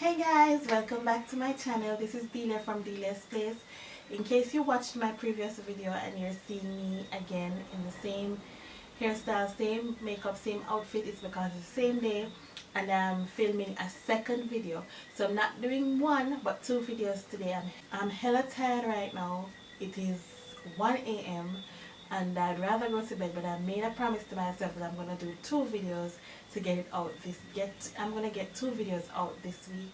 Hey guys, welcome back to my channel. This is Dehlia from Dehlia's Place. In case you watched my previous video and you're seeing me again in the same hairstyle, same makeup, same outfit, it's because it's the same day and I'm filming a second video. So I'm not doing one but two videos today. I'm hella tired right now. It is 1 a.m. and I'd rather go to bed, but I made a promise to myself that I'm gonna do two videos to get it out. I'm gonna get two videos out this week.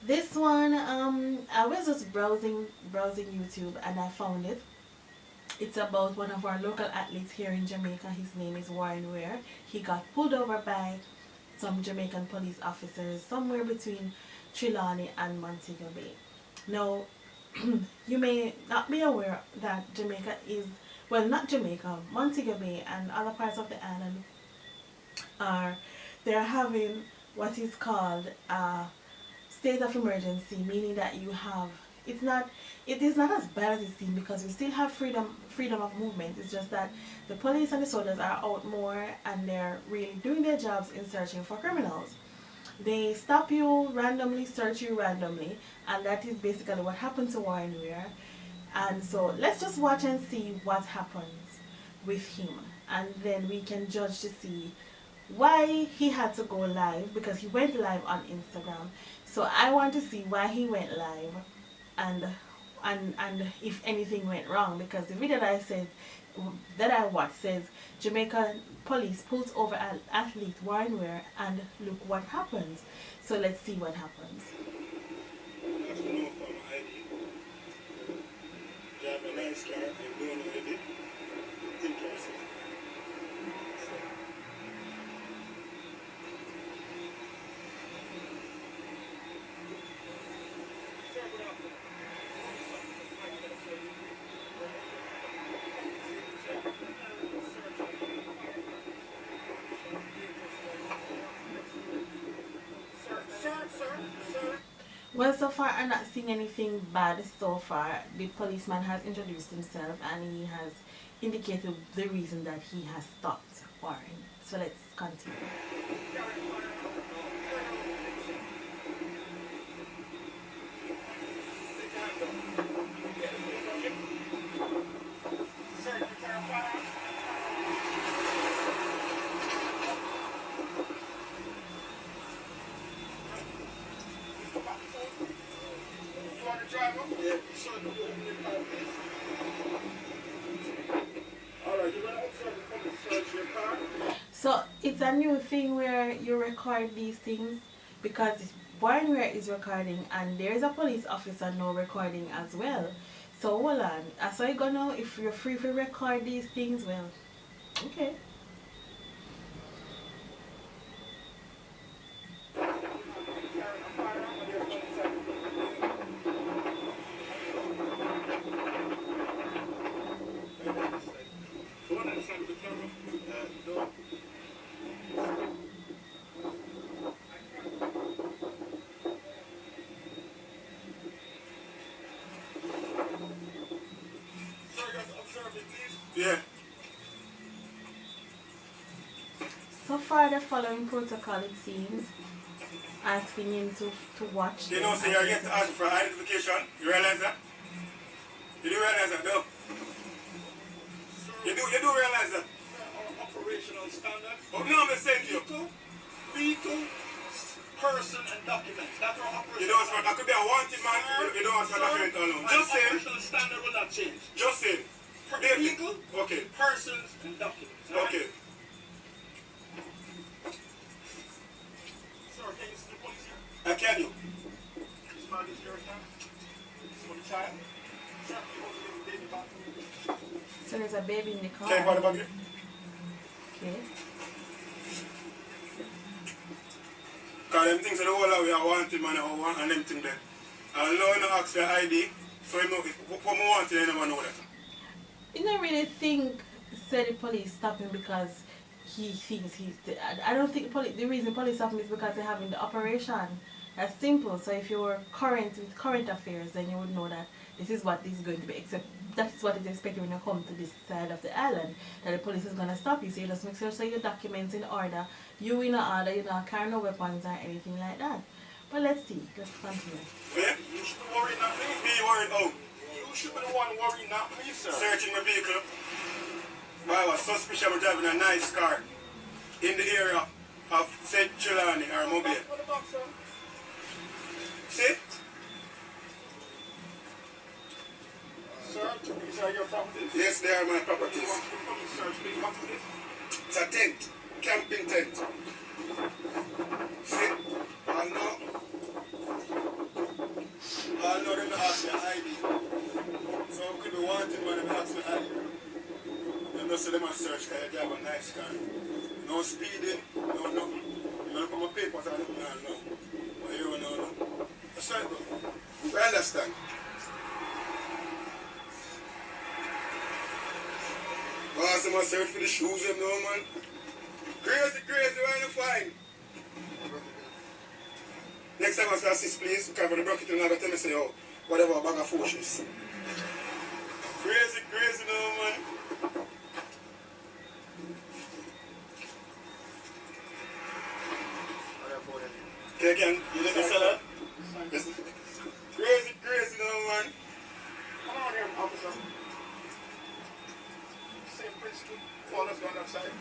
This one, I was just browsing YouTube and I found it. It's about one of our local athletes here in Jamaica. His name is Weir. He got pulled over by some Jamaican police officers somewhere between Trelawney and Montego Bay. Now, you may not be aware that Jamaica is, well, not Jamaica, Montego Bay and other parts of the island they're having what is called a state of emergency, meaning that it is not as bad as it seems, because we still have freedom of movement. It's just that the police and the soldiers are out more and they're really doing their jobs in searching for criminals. They stop you randomly, search you randomly, and that is basically what happened to Warren Weir. And so let's just watch and see what happens with him, and then we can judge to see why he had to go live, because he went live on Instagram. So I want to see why he went live and if anything went wrong, because the video that I watched says Jamaican police pulls over an athlete Warren Weir and look what happens. So let's see what happens. Well, so far I'm not seeing anything bad so far. The policeman has introduced himself and he has indicated the reason that he has stopped Warren. So let's continue. So it's a new thing where you record these things, because Warren Weir is recording and there is a police officer now recording as well. So hold on, so you gonna know if you're free to record these things. Well, okay. Yeah. So far the following protocol, it seems, asking him to watch. You know, so you're getting asked for identification. You realize that? You do realize that, though? You do realize that? Operational standards. Oh, no, I'm saying to you. Vehicle, person, and documents. That's our operational. You don't want, that could be a wanted man. You don't want to document alone. Just say. Operational standard will not change. Just say. Vehicle, okay, persons, and documents. Okay. Sir, can you see the police here? Can you? This man is your son. This is for the child. Sir, you want to leave the baby back? So there's a baby in the car. Can you put the bag here? Okay. Because them things are the whole of we are wanted man and them things there. And now you don't ask for ID, so you know if what we want you never know that. You don't really think said the police stop him because he thinks I don't think the reason police stop him is because they're having the operation. That's simple. So if you were current with current affairs, then you would know that this is what this is going to be. Except that is what is expected when you come to this side of the island, that the police is going to stop you. So you just make sure so your documents in order, you in order, you don't carry no weapons or anything like that. But let's see. Let's continue. Yeah? You should be worried, not me. Be worried out. You should be the one worried, not me, sir. Searching my vehicle. I was suspicious of driving a nice car in the area of St. Trelawney or Mobile. What about, sir? See? Sir, these are your properties? Yes, they are my properties. Search me, what is this? It's a tent. Camping tent. See? I know. I know them ask me ID. So I could be wanting when they ask me ID. Them just say them a search because you drive a nice car. No speeding, no nothing. You look at my papers and no. But you don't know. That's right, bro. You understand? Boss, them a search for the shoes, them know, man. Crazy, where you find? Next time I say assist, please, cover the bucket and I tell me, say, oh, whatever, a bag of 4 shoes. Crazy, no, man. Okay, can you let me sell that? Yes. Crazy, no, man. Come on here, officer. Same principle. Phone has gone outside.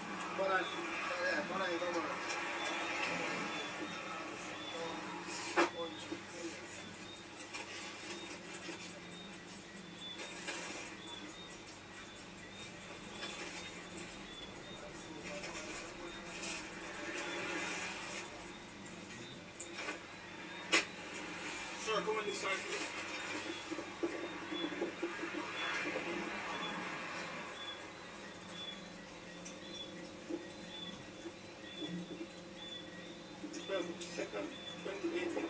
Sir, come on this side, please. Second, 2018.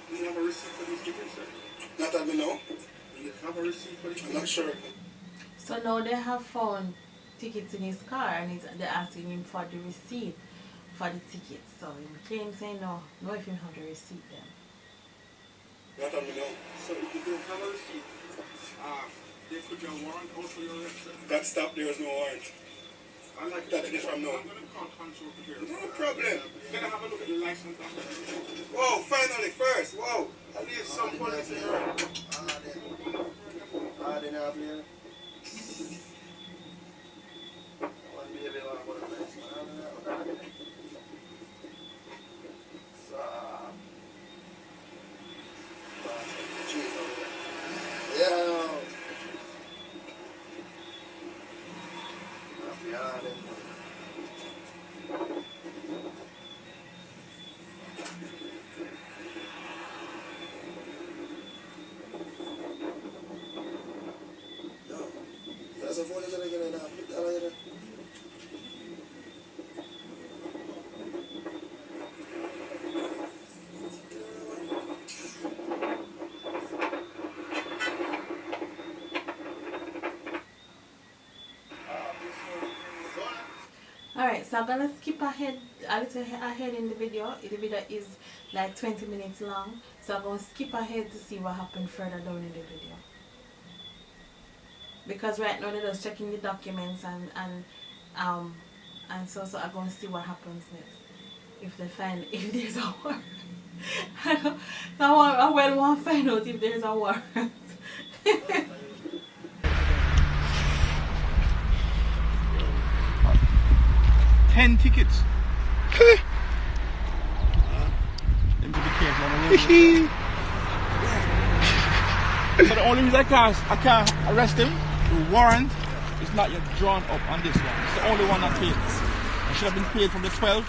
Do you have a receipt for these tickets, sir? Not that we know. Do you have a receipt for these I'm tickets? not sure. So now they have found tickets in his car and they're asking him for the receipt for the tickets. So he came saying no if you have the receipt then. Not that we know. So if you don't have a receipt, they put your warrant out for your arrest, sir. That stop, there is no warrant. I'd like to That check is it out. from now. I'm going to call control over here. No problem. You're going to have a look at the license. Whoa, finally, first. Whoa. At least some police in here. That's a phone that I get in. Alright, so I'm gonna skip ahead a little ahead in the video. The video is like 20 minutes long, so I'm gonna skip ahead to see what happened further down in the video. Because right now they're just checking the documents and so I'm gonna see what happens next. If they find if there's a warrant. I want to find out if there's a warrant. 10 tickets. Them to be careful on the road. So the only reason I can't arrest him, the warrant is not yet drawn up on this one. It's the only one that paid. It should have been paid from the 12th.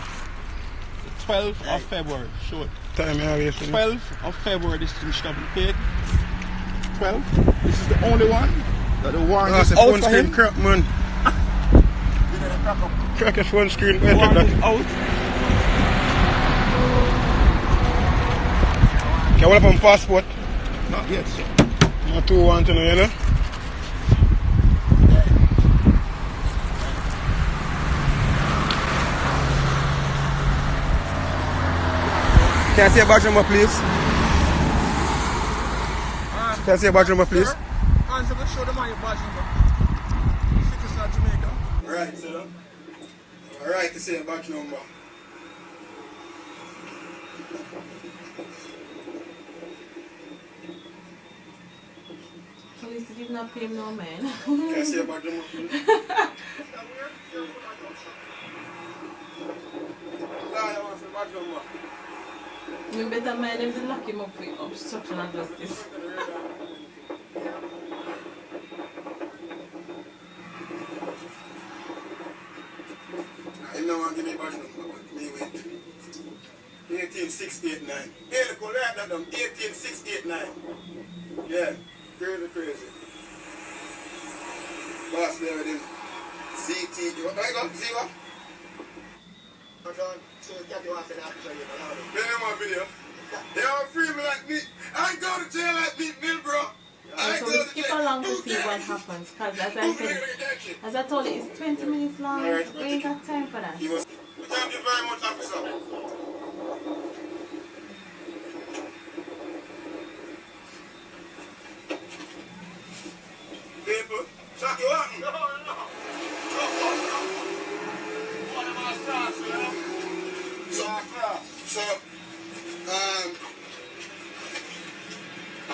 The 12th of February. Show it. 12th of February this thing should have been paid. 12th. This is the only one that the warrant is out for him. Crack, man. Crack your phone screen. The warrant is out. Can you hold up on passport? Not yet, sir. Not too want to know, you know? Can I see a badge number, please? Can I see a badge number, please? Hands up and show them on your badge number. Citizen of Jamaica. Right, sir. Alright, to see a badge number. police did not pay him no man. Can I say about them? We better mind him to lock him up for obstruction of justice. I know I'm giving you badge number, but me wait. 18689. Hey, look, write that down. 18689. Yeah, crazy. Boss there with him. CT. What do I got? See what? Play my video. They all free me like me. I ain't go to jail like me, bro. So we skip along to see what happens, because as I said, as I told you, it's 20 minutes long. We ain't got time for that. Thank you very much, officer. People, shock you up. No. What am I starting, you know?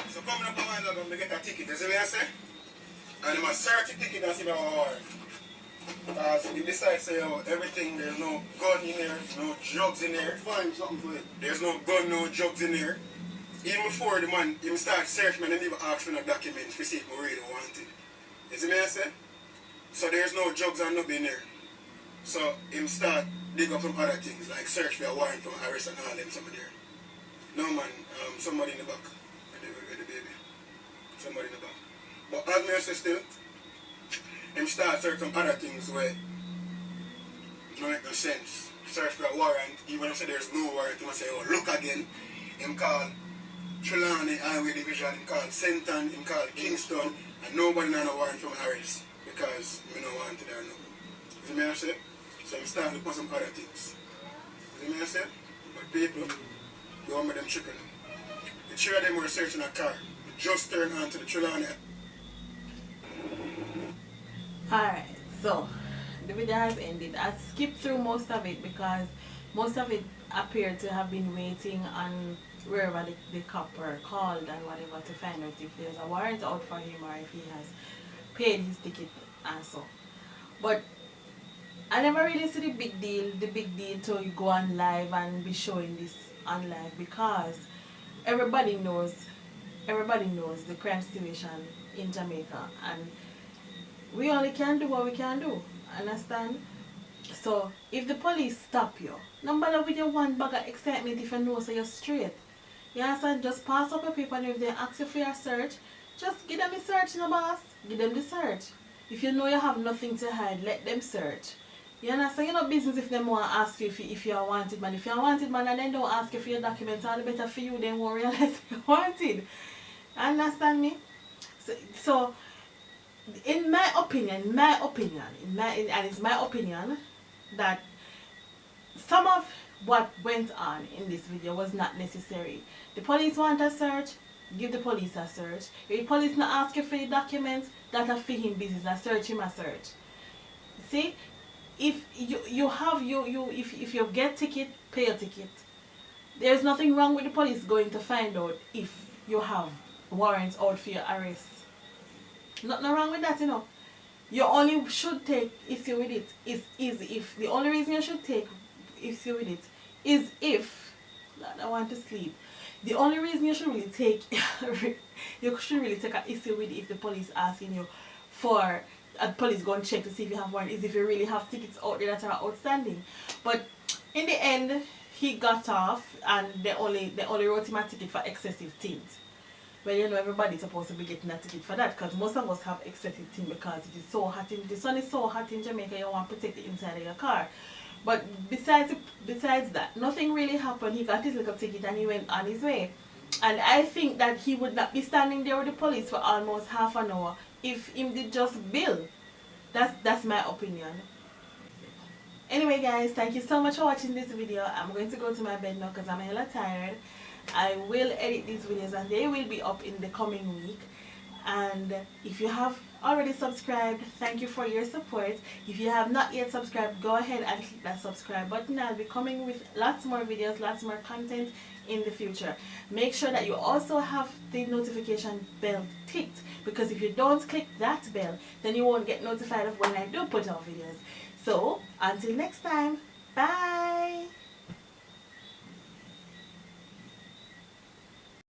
So coming up behind them, they get a ticket, you see what I say? And they must search the ticket and see my warrant. Because if you decide say, oh, everything, there's no gun in there, no drugs in there. Find something for it. There's no gun, no drugs in there. Even before the man, even start search me, they even ask for no documents to see if I really want it. You see what I say? So there's no drugs and nothing in there. So him start dig up some other things, like search for a warrant for arrest and all them somebody there. No man, somebody in the back with the baby. Somebody in the back. But as me say still, him start search some other things where no make no sense. Search for a warrant, even if there's no warrant, he must say, oh look again. Him call Trelawney Highway Division, him call Senton, him call Kingston, and nobody has a warrant from arrest because we don't want it there now. You see me I say? So I'm starting to put some other things. You see me I say? But people, you want me them chicken. The three of them were searching a car. We just turned on to the Trelawney. Alright, so the video has ended. I skipped through most of it because most of it appeared to have been waiting on wherever the copper called and whatever to find out if there's a warrant out for him or if he has paid his ticket and so. But I never really see the big deal to go on live and be showing this on live because everybody knows the crime situation in Jamaica and we only can do what we can do, understand? So if the police stop you, no matter with your one bag of excitement if you know so you're straight. You understand? Just pass up your paper and if they ask you for your search, just give them the search, no boss. Give them the search. If you know you have nothing to hide, let them search. You understand? You're not business if they want to ask you if you're a wanted man. If you're a wanted man and they don't ask you for your documents, all the better for you, they won't realize you're wanted. Understand me? So in my opinion, and it's my opinion that some of what went on in this video was not necessary. The police want a search, give the police a search. If the police not ask you for the documents, that's a for him business. A search him a search. See, if if you get ticket, pay a ticket. There's nothing wrong with the police going to find out if you have warrants out for your arrest. Nothing wrong with that, you know. You only should take issue with it is if the only reason you should take issue with it is if I want to sleep. The only reason you should really take an issue with it if the police asking you for police go and check to see if you have warrant is if you really have tickets out there that are outstanding. But in the end he got off and they only wrote him a ticket for excessive things. Well, you know, everybody's supposed to be getting a ticket for that because most of us have excessive things because it is so hot the sun is so hot in Jamaica, you want to protect the inside of your car. But besides that, nothing really happened. He got his little ticket and he went on his way. And I think that he would not be standing there with the police for almost half an hour if him did just bill. That's my opinion. Anyway guys, thank you so much for watching this video. I'm going to go to my bed now because I'm hella tired. I will edit these videos and they will be up in the coming week. And if you have already subscribed, thank you for your support. If you have not yet subscribed, go ahead and click that subscribe button. I'll be coming with lots more videos, lots more content in the future. Make sure that you also have the notification bell ticked, because if you don't click that bell, then you won't get notified of when I do put out videos. So until next time, bye.